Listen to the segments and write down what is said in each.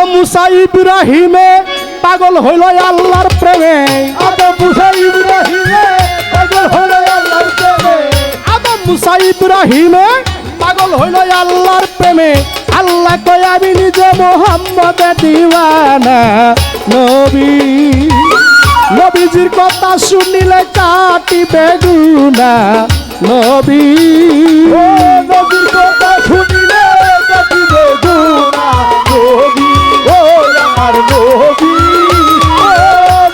মুসা ইব্রাহিমে পাগল হইল আল্লাহর প্রেমে আদম মুসা ইব্রাহিমে পাগল হইল আল্লাহর প্রেমে আদম মুসা ইব্রাহিমে পাগল হইল আল্লাহর প্রেমে আল্লাহ কয় আমি নিজে মোহাম্মদের দিওয়ানা নবী নবীজির কথা শুনিলে কাটিবে গুনাহ নবী ও নবীর কথা শুনিলে কাটিবে গুনাহ নবী ও আমার নবী ও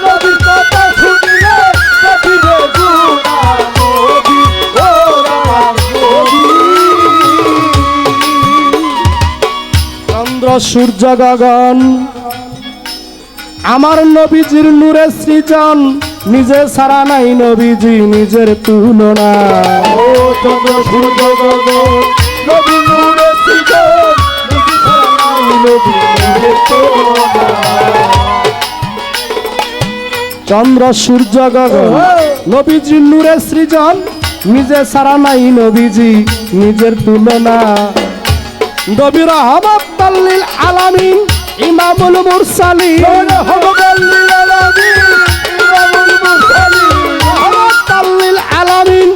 নবীর কথা শুনিলে কাটিবে গুনাহ নবী ও আমার নবী চন্দ্র সূর্য গগন আমার নবীজির নূরে সৃজন নিজে ছাড়া নাই নবীজি নিজের তুলনা ও চন্দ্র সূর্য গগন নবী নূরে সৃজন নবী ছাড়া নাই নবী নূরের তুলনা চন্দ্র সূর্য গগন নবীজির নূরে সৃজন নিজে ছাড়া নাই নবীজি নিজের তুলনা নবী রাহমাতাল লিল আলামিন ইমামুল মুরসালিন রাহমাতাল লিল আলামিন ইমামুল মুরসালিন রাহমাতাল লিল আলামিন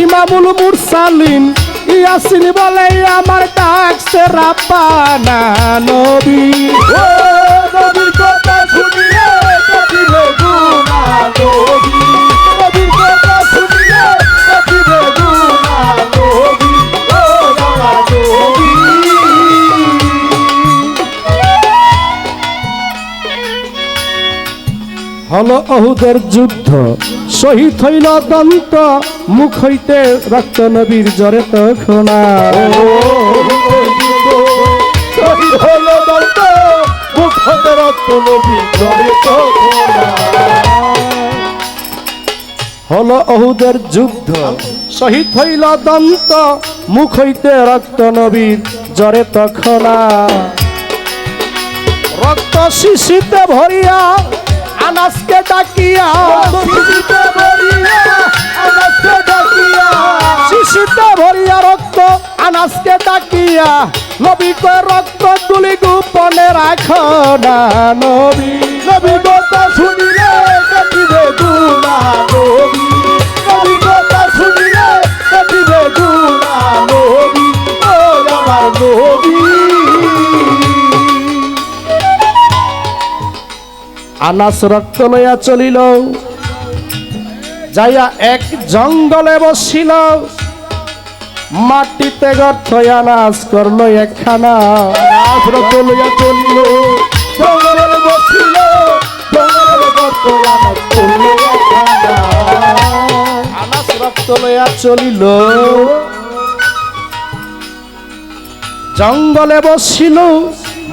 ইমামুল মুরসালিন ইয়াসিন বলে আমার ডাকছে রাব্বানা নবী ও নবীর কথা শুনিলে কাটিবে গুনাহ নবী নবীর কথা শুনিলে কাটিবে গুনাহ নবী ও আমার নবী হলো অহুদের যুদ্ধ শহীদ হইল দন্ত মুখ হইতে রক্ত নবীর জ্বরে তখন শহীদ হলো দন্ত মুখ হতে রক্ত নবী জ্বরে তখন হলো অহুদের যুদ্ধ শহীদ হইল দন্ত মুখ হইতে রক্ত নবীর জ্বরে তখন রক্ত শিশিতে ভরিয়া আনাসকে ডাকিয়া শিশিতে ভরিয়া আনাসকে ডাকিয়া শিশিতে ভরিয়া রক্ত আনাসকে ডাকিয়া নবী কয় রক্ত তুলি গোপনে রাখো না নবী নবী কথা শুনিলে কাটিবে গুনাহ নবী নবী কথা শুনিলে কাটিবে গুনাহ নবী ও আমার নবী আনাস রক্ত লইয়া চলিল যাইয়া এক জঙ্গলে বসিল মাটিতে গর্ত আনাস করলো একখানা আনাস রক্ত লইয়া চলিল জঙ্গলে বসিল জঙ্গলে গর্ত আনাস করলো একখানা আনাস রক্ত লইয়া চলিল জঙ্গলে বসিল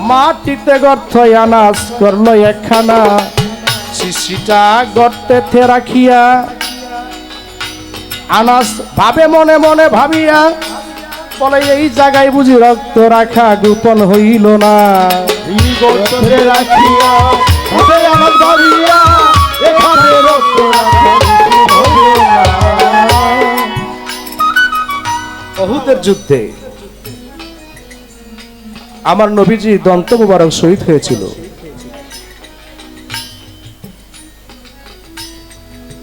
মাটিতে গর্ত আনাস করলো একখানা শিশিটা গর্তেতে রাখিয়া আনাস ভাবে মনে মনে ভাবিয়া বলে এই জায়গায় বুঝি রক্ত রাখা গোপন হইল না এই গর্তে রাখিয়া হবে আমার ভাবিয়া এখানে রক্ত রাখা হবে না অহুদের যুদ্ধে আমার নবীজি দন্ত মুবারক শহীদ হয়েছিল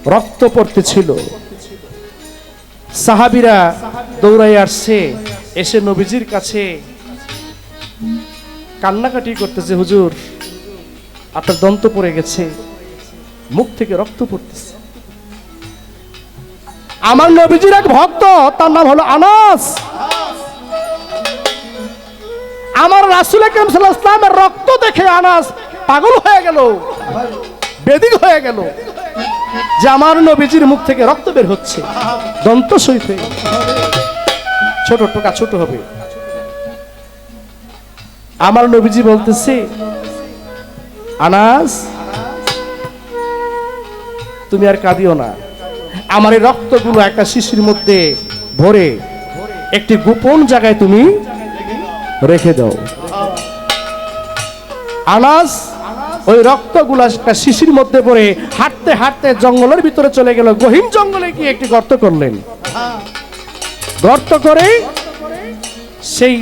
রক্ত পড়তেছিল সাহাবীরা দৌড়াই আসছে এসে নবীজির কাছে কান্নাকাটি করতেছে হুজুর আপনার দন্ত পড়ে গেছে মুখ থেকে রক্ত পড়তেছে আমার নবীজির এক ভক্ত তার নাম হলো আনাস আমার রাসূল আকরাম সাল্লাল্লাহু আলাইহি ওয়াসাল্লামের রক্ত দেখে আনাস পাগল হয়ে গেল বেদিক হয়ে গেল যে আমার নবীজির মুখ থেকে রক্ত বের হচ্ছে দন্ত শহীদ হয়ে ছোট টোকা ছোট হবে আমার নবীজি বলতেছে আনাস তুমি আর কাঁদিও না আমার এই রক্তগুলো একটা শিশির মধ্যে ভরে একটি গোপন জায়গায় তুমি রেখে দাও আনাস ওই রক্তগুলা শিশির মধ্যে পড়ে হাঁটতে হাঁটতে জঙ্গলের ভিতরে চলে গেল গহীন জঙ্গলে গিয়ে একটি গর্ত করলেন গর্ত করে সেই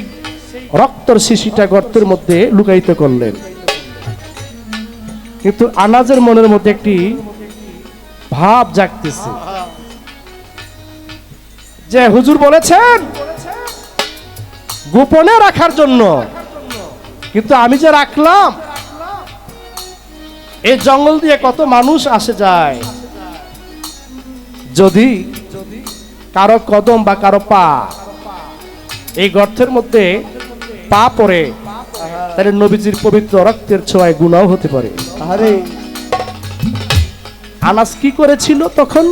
রক্তর শিশিটা গর্তের মধ্যে লুকায়িত করলেন কিন্তু আনাজের মনের মধ্যে একটি ভাব জাগতেছে যে হুজুর বলেছেন গোপনে রাখার জন্য, কিন্তু আমি যে রাখলাম, এই জঙ্গল দিয়ে কত মানুষ আসে যায়, যদি কারো কদম বা কারো পা এই গর্তের মধ্যে পা পড়ে, তাহলে নবীজির পবিত্র রক্তের ছোঁয়ায় গুনাহ হতে পারে। আরে আনাস কি করেছিল তখন?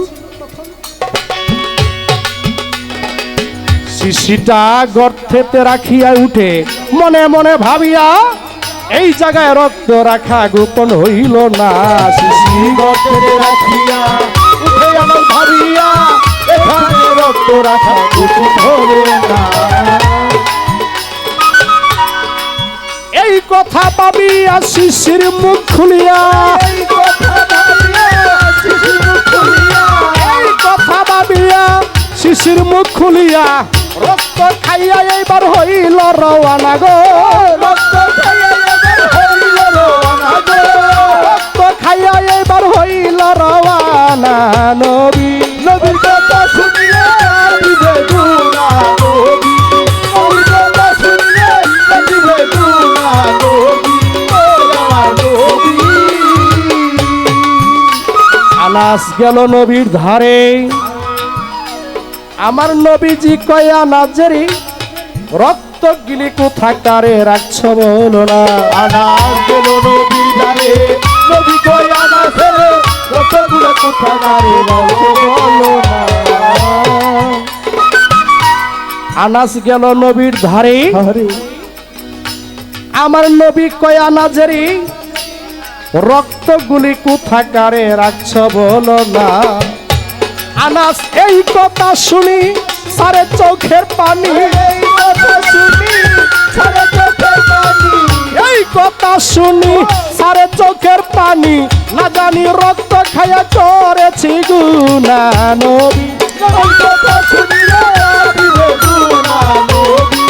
শিশিটা গর্তেতে রাখিয়া উঠে মনে মনে ভাবিয়া, এই জায়গায় রক্ত রাখা গোপন হইল না। শিশি গর্তে রাখিয়া উঠে আমার ভাবিয়া, এখানে রক্ত রাখা গোপন হবে না। এই কথা ভাবিয়া শিশির মুখ খুলিয়া, এই কথা ভাবিয়া শিশির মুখ খুলিয়া, এই কথা ভাবিয়া শিশির মুখ খুলিয়া, রক্ত খাইয়া এইবার হইল রওয়ানা গো। রক্ত খাইয়া এবার হইল রওনা গো। রক্ত খাইয়া এইবার হইল রওয়ানা। নবী নবীর কথা শুনিলে দিবে গুনাহ নবী, নবীর কথা শুনিলে দিবে গুনাহ নবী, ও আমার নবী। আনাস গেল নবীর ধারে, আমার নবীজি কয় আনাজেরি রক্ত গিলি কোথাকারে রাখছ বলো না। আনাস গেল নবীর ধারে, নবী কই আনাসের রক্তগুলো কোথাকারে রাখছো বলো না। আনাস গেল নবীর ধারে, আরে আমার নবী কয় আনাজেরি রক্তগুলি কোথাকারে রাখছ বলো না। আনাস এই কথা শুনি সারে চোখের পানি, এই কথা শুনি সারা চোখের পানি, এই কথা শুনি সারে চোখের পানি, না জানি রক্ত খাইয়া করেছি গুনাহ। নবী নবীর কথা শুনিলে দিবে গুনাহ নবী,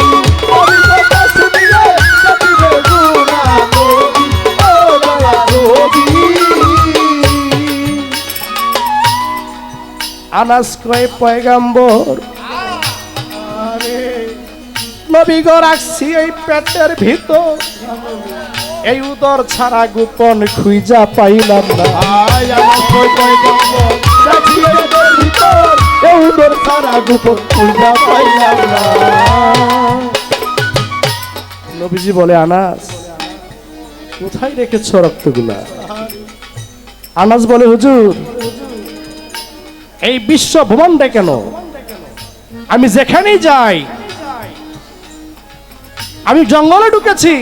নবীর কথা শুনিলে দিবে গুনাহ নবী, ও দয়া নবী। আনাস কয় পয়গাম্বর, আরে নবী গো রাখছি এই পেটের ভিতর, এই উদর ছাড়া গোপন খুঁজা পাইলাম না। আয় আমার কই কই গম্ব রাখি এদের ভিতর, এই উদর সারা গোপন খুঁজা পাইলাম না। নবীজি বলে আনাস কোথায় রেখেছ রক্তগুলা? আনাস বলে হুজুর এই বিশ্ব ভ্রমণটা কেন, আমি যেখানেই যাই, আমি জঙ্গলে ঢুকেছি,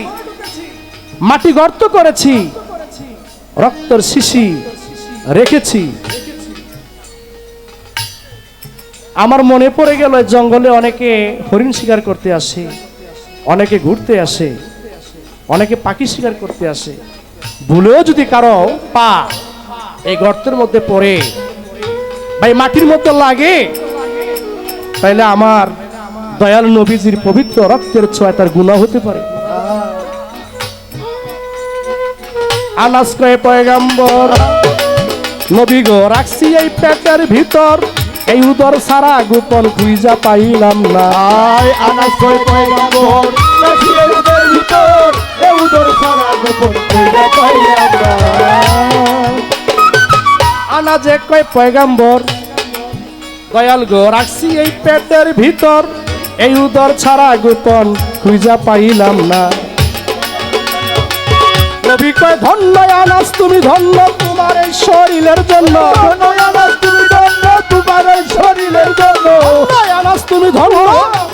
মাটি গর্ত করেছি, রক্তের শিশি রেখেছি, আমার মনে পড়ে গেল জঙ্গলে অনেকে হরিণ শিকার করতে আসে, অনেকে ঘুরতে আসে, অনেকে পাখি শিকার করতে আসে, ভুলেও যদি কারো পা এই গর্তের মধ্যে পড়ে ভাই মাটির মধ্যে লাগে, তাইলে আমার দয়াল নবীজির পবিত্র রক্তের ছোঁয়ায় তার গুনাহ হতে পারে। আনাস কয় পয়গাম্বর, নবী গো রাখছি এই পেটের ভিতর, এই উদর সারা গোপন খুঁজা পাইলাম না। আয় আনাস কই কই গম্ব রাখি এদের ভিতর, এই উদর সারা গোপন খুঁজা পাইলাম না। আনাজে কয় পয়গাম্বর, দয়াল গো রাখছি এই পেটের ভিতর, এই উদর ছাড়া গোপন খুঁজা পাইলাম না। নবী কয় ধন্য আনাস তুমি ধন্য তোমার এই শরীরের জন্য, ধন্য আনাস তুমি ধন্য তোমার এই শরীরের জন্য, আনাস তুমি ধন্য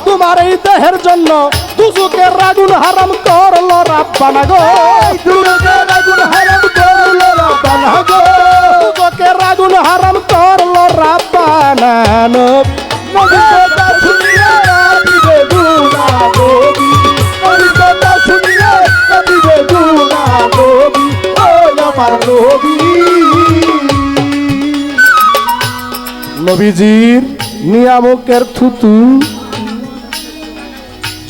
তোমার এই দেহের জন্য, দুজকের আগুন হারাম করলো রাব্বানা গো। দুজকের আগুন হারাম করলো রাব্বানা গো। দুজকের আগুন হারাম করলো রাব্বানা। নবীর কথা শুনিলে দিবে গুনাহ নবী, নবীর কথা শুনিলে দিবে গুনাহ নবী, ও আমার নবী। নবীজির নিয়ামকের থুতু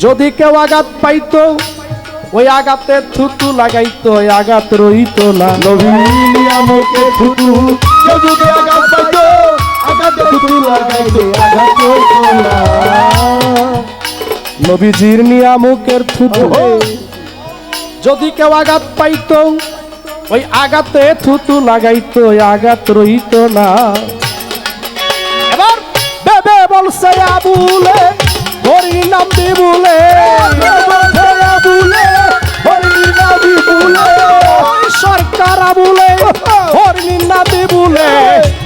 যদি কেউ আঘাত পাইতো ওই আঘাতে থুতু লাগাইতো ওই আঘাত রইত না। নবীর নিয়ামকে থুতু কেউ যদি আঘাত পাইতো আঘাতে থুতু লাগাইতো আঘাত হইতো না। নবীজির নিয়ামকের থুতু যদি কেউ আঘাত পাইতো ওই আঘাতে থুতু লাগাইতো ওই আঘাত রইত না। এবার বেবে বলছে আবুলে হরি নাম বিবুলে, বলছে আবুলে হরি নবী বলে, ওই সরকার আবুলে হরি নাম বিবুলে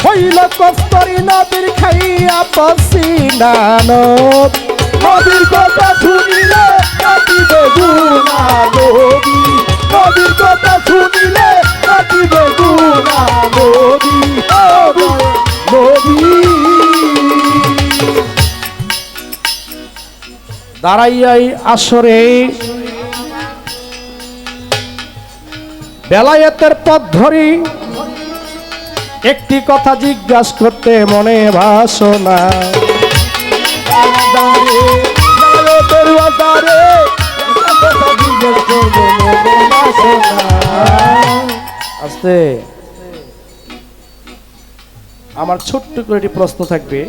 হইল কস্তরি নবীর খাইয়া পসিনা নব। নবীর কথা শুনিলে কাটিবে গুনাহ নবী, নবীর কথা শুনিলে কাটিবে গুনাহ নবী, নবী। দাঁড়াইয়াই আসরে বেলায়েতের পথ ধরি একটি কথা জিজ্ঞাসা করতে মনে বাসনা। দাঁড়ে দাঁড়ে তেরুয়া দাঁড়ে কথা জিজ্ঞেস করবো মনে বাসনা। আস্তে আমার ছোট্ট করে একটি প্রশ্ন থাকবে,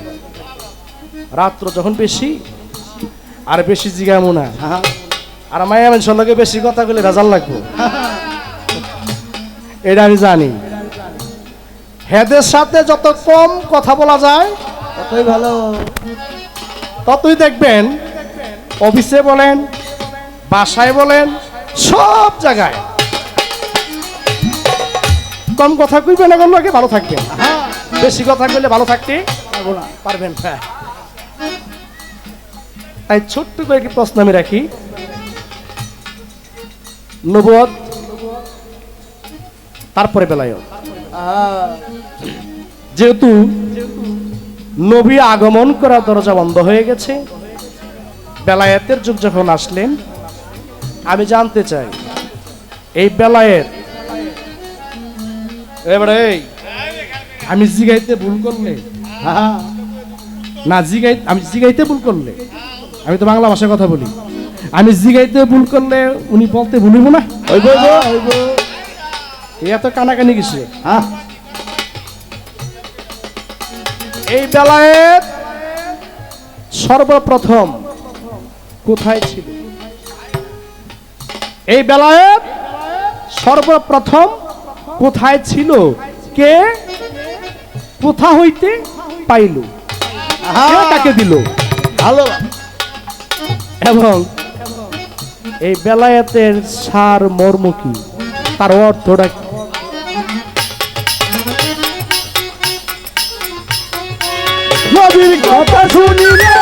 রাত্র যখন বেশি আর বেশি জিগামো না, আর মায়া মানুষের লগে বেশি কথা বলে রেজাল্ট লাগবো, এটা আমি জানি। হেদের সাথে যত কম কথা বলা যায় কতই ভালো। ততই দেখবেন অফিসে বলেন বাসায় বলেন সব জায়গায় কম কথা কইবেন, এখন লোকে ভালো থাকবেন। বেশি কথা কইলে ভালো থাকতে পারবেন না। তাই ছোট্ট করে একটি প্রশ্ন আমি রাখি, নবুয়ত তারপরে বেলায়েত, যেহেতু নবী আগমন করার দরজা বন্ধ হয়ে গেছে, বেলায়েতের যুগ যখন আসলেন, আমি জানতে চাই এই বেলায়েত এবারে আমি জিগাইতে ভুল করলে না আমি জিগাইতে ভুল করলে, আমি তো বাংলা ভাষায় কথা বলি, আমি জিগাইতে ভুল করলে উনি বলতে ভুলিব না? এত কানাকানি কিসে? এই বেলায়েত সর্বপ্রথম কোথায় ছিল? এই বেলায়েত সর্বপ্রথম কোথায় ছিল? কে কোথা হইতে পাইল? কে তাকে দিল? ভালো। এবং এই বেলায়েতের সার মর্ম কি, তার অর্থটা কি? নবীর কথা শুনিলে